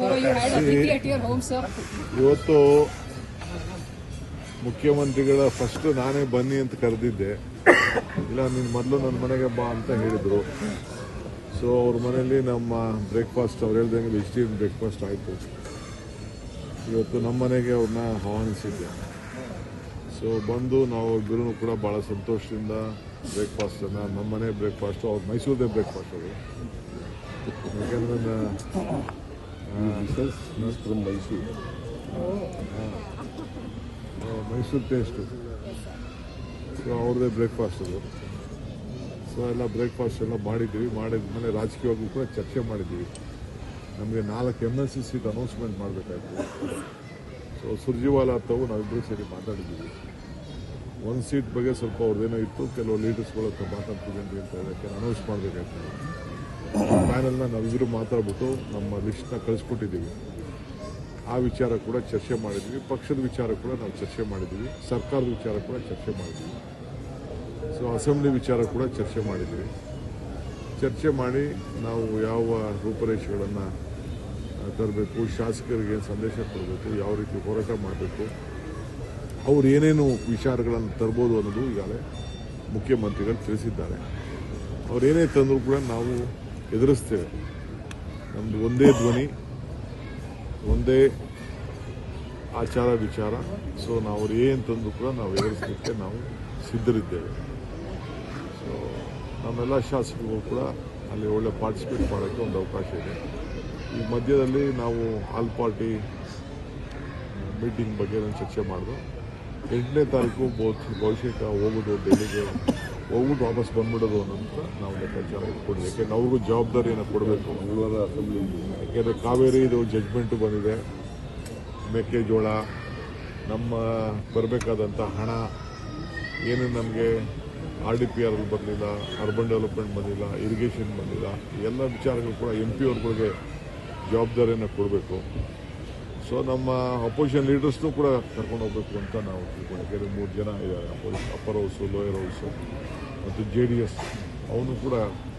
You had Aditi at your home, sir. ಇವತ್ತು ಮುಖ್ಯಮಂತ್ರಿಗಳ first ನಾನೇ ಬನ್ನಿ ಅಂತ ಕರೆದಿದ್ದೆ. ಇಲ್ಲ ನೀನು ಮೊದಲು ನನ್ನ ಮನೆಗೆ ಬಾ ಅಂತ ಹೇಳಿದರು. ಸೊ ಅವ್ರ ಮನೆಯಲ್ಲಿ ನಮ್ಮ ಬ್ರೇಕ್ಫಾಸ್ಟ್ ಅವ್ರು ಹೇಳ್ದಂಗೆ ವೆಜಿಟೇರಿಯನ್ ಬ್ರೇಕ್ಫಾಸ್ಟ್ ಆಯಿತು. ಇವತ್ತು ನಮ್ಮ ಮನೆಗೆ ಅವ್ರನ್ನ ಆಹ್ವಾನಿಸಿದ್ದೆ. ಸೊ ಬಂದು ನಾವು ಇಬ್ಬರೂ ಕೂಡ ಭಾಳ ಸಂತೋಷದಿಂದ ಬ್ರೇಕ್ಫಾಸ್ಟನ್ನು ನಮ್ಮ ಮನೆ ಬ್ರೇಕ್ಫಾಸ್ಟು ಅವ್ರು ಮೈಸೂರದೇ ಬ್ರೇಕ್ಫಾಸ್ಟ್ ಅದು. ಯಾಕೆಂದ್ರೆ ಮೈಸೂರು ಟೇಸ್ಟು. ಸೊ ಅವ್ರದ್ದೇ ಬ್ರೇಕ್ಫಾಸ್ಟ್ ಅದು. ಸೊ ಎಲ್ಲ ಬ್ರೇಕ್ಫಾಸ್ಟ್ ಎಲ್ಲ ಮಾಡಿದ್ವಿ. ಮಾಡಿದ್ಮೇಲೆ ರಾಜಕೀಯವಾಗೂ ಕೂಡ ಚರ್ಚೆ ಮಾಡಿದ್ವಿ. ನಮಗೆ 4 MLC seat announcement ಮಾಡಬೇಕಾಯ್ತು. So Surjewala ತಾವು ನಾವಿಬ್ಬರು ಸೇರಿ ಮಾತಾಡಿದ್ದೀವಿ. ಒಂದು ಸೀಟ್ ಬಗ್ಗೆ ಸ್ವಲ್ಪ ಅವ್ರದ್ದೇನೋ ಇತ್ತು, ಕೆಲವು ಲೀಡರ್ಸ್ಗಳ ಹತ್ರ ಮಾತಾಡ್ತಿದ್ದೀನಿ ಅಂತ ಇದಕ್ಕೆ ಅನೌನ್ಸ್ ಮಾಡಬೇಕಾಯ್ತು. ಪ್ಯಾನಲ್ನ ನಾವಿಬ್ಬರು ಮಾತಾಡ್ಬಿಟ್ಟು ನಮ್ಮ ಲಿಸ್ಟ್ನ ಕಳಿಸ್ಬಿಟ್ಟಿದ್ದೀವಿ. ಆ ವಿಚಾರ ಕೂಡ ಚರ್ಚೆ ಮಾಡಿದ್ವಿ. ಪಕ್ಷದ ವಿಚಾರ ಕೂಡ ನಾವು ಚರ್ಚೆ ಮಾಡಿದ್ವಿ. ಸರ್ಕಾರದ ವಿಚಾರ ಕೂಡ ಚರ್ಚೆ ಮಾಡಿದ್ವಿ. ಸೊ ಅಸೆಂಬ್ಲಿ ವಿಚಾರ ಕೂಡ ಚರ್ಚೆ ಮಾಡಿದ್ವಿ. ಚರ್ಚೆ ಮಾಡಿ ನಾವು ಯಾವ ರೂಪರೇಷೆಗಳನ್ನು ತರಬೇಕು, ಶಾಸಕರಿಗೆ ಸಂದೇಶ ಕೊಡಬೇಕು, ಯಾವ ರೀತಿ ಹೋರಾಟ ಮಾಡಬೇಕು, ಅವ್ರು ಏನೇನು ವಿಚಾರಗಳನ್ನು ತರ್ಬೋದು ಅನ್ನೋದು ಈಗಾಗಲೇ ಮುಖ್ಯಮಂತ್ರಿಗಳು ತಿಳಿಸಿದ್ದಾರೆ. ಅವರೇನೇ ತಂದರೂ ಕೂಡ ನಾವು ಎದುರಿಸ್ತೇವೆ. ನಮ್ಮದು ಒಂದೇ ಧ್ವನಿ, ಒಂದೇ ಆಚಾರ ವಿಚಾರ. ಸೊ ನಾವು ಅವ್ರು ಏನು ತಂದರೂ ಕೂಡ ನಾವು ಎದುರಿಸಲಿಕ್ಕೆ ನಾವು ಸಿದ್ಧರಿದ್ದೇವೆ. ಸೊ ನಮ್ಮೆಲ್ಲ ಶಾಸಕರು ಕೂಡ ಅಲ್ಲಿ ಒಳ್ಳೆ ಪಾರ್ಟಿಸಿಪೇಟ್ ಮಾಡೋಕ್ಕೆ ಒಂದು ಅವಕಾಶ ಇದೆ. ಈ ಮಧ್ಯದಲ್ಲಿ ನಾವು ಆಲ್ ಪಾರ್ಟಿ ಮೀಟಿಂಗ್ ಬಗ್ಗೆ ನಾನು ಚರ್ಚೆ ಮಾಡಿದೆ. 8ನೇ ತಾರೀಕು ಬಹುಶಃ ಹೋಗೋದು, ಡೆಲ್ಲಿಗೆ ಹೋಗ್ಬಿಟ್ಟು ವಾಪಸ್ ಬಂದ್ಬಿಡೋದು ಅನ್ನೋಂಥ ನಾವು ಲೆಕ್ಕಾಚಾರ ಇಟ್ಕೊಂಡಿದ್ದೆ. ಯಾಕೆಂದ್ರೆ ಅವ್ರಿಗೂ ಜವಾಬ್ದಾರಿಯನ್ನು ಕೊಡಬೇಕು. ಯಾಕೆಂದರೆ ಕಾವೇರಿ ಇದು ಜಡ್ಜ್ಮೆಂಟು ಬಂದಿದೆ. ಮೆಕ್ಕೆಜೋಳ, ನಮ್ಮ ಬರಬೇಕಾದಂಥ ಹಣ ಏನು ನಮಗೆ RDPR ಬರಲಿಲ್ಲ, ಅರ್ಬನ್ ಡೆವಲಪ್ಮೆಂಟ್ ಬಂದಿಲ್ಲ, ಇರಿಗೇಷನ್ ಬಂದಿಲ್ಲ, ಎಲ್ಲ ವಿಚಾರಗಳು ಕೂಡ MP ಅವ್ರುಗಳಿಗೆ ಜವಾಬ್ದಾರಿಯನ್ನು ಕೊಡಬೇಕು. ಸೊ ನಮ್ಮ ಅಪೋಸಿಷನ್ ಲೀಡರ್ಸ್ನೂ ಕೂಡ ಕರ್ಕೊಂಡು ಹೋಗ್ಬೇಕು ಅಂತ ನಾವು ತಿಳ್ಕೊಂಡಿದ್ದೇವೆ. 3 ಜನ ಇದ್ದಾರೆ, ಅಪ್ಪರ್ ಹೌಸು, ಲೋಯರ್ ಹೌಸು ಮತ್ತು JDS ಅವನು ಕೂಡ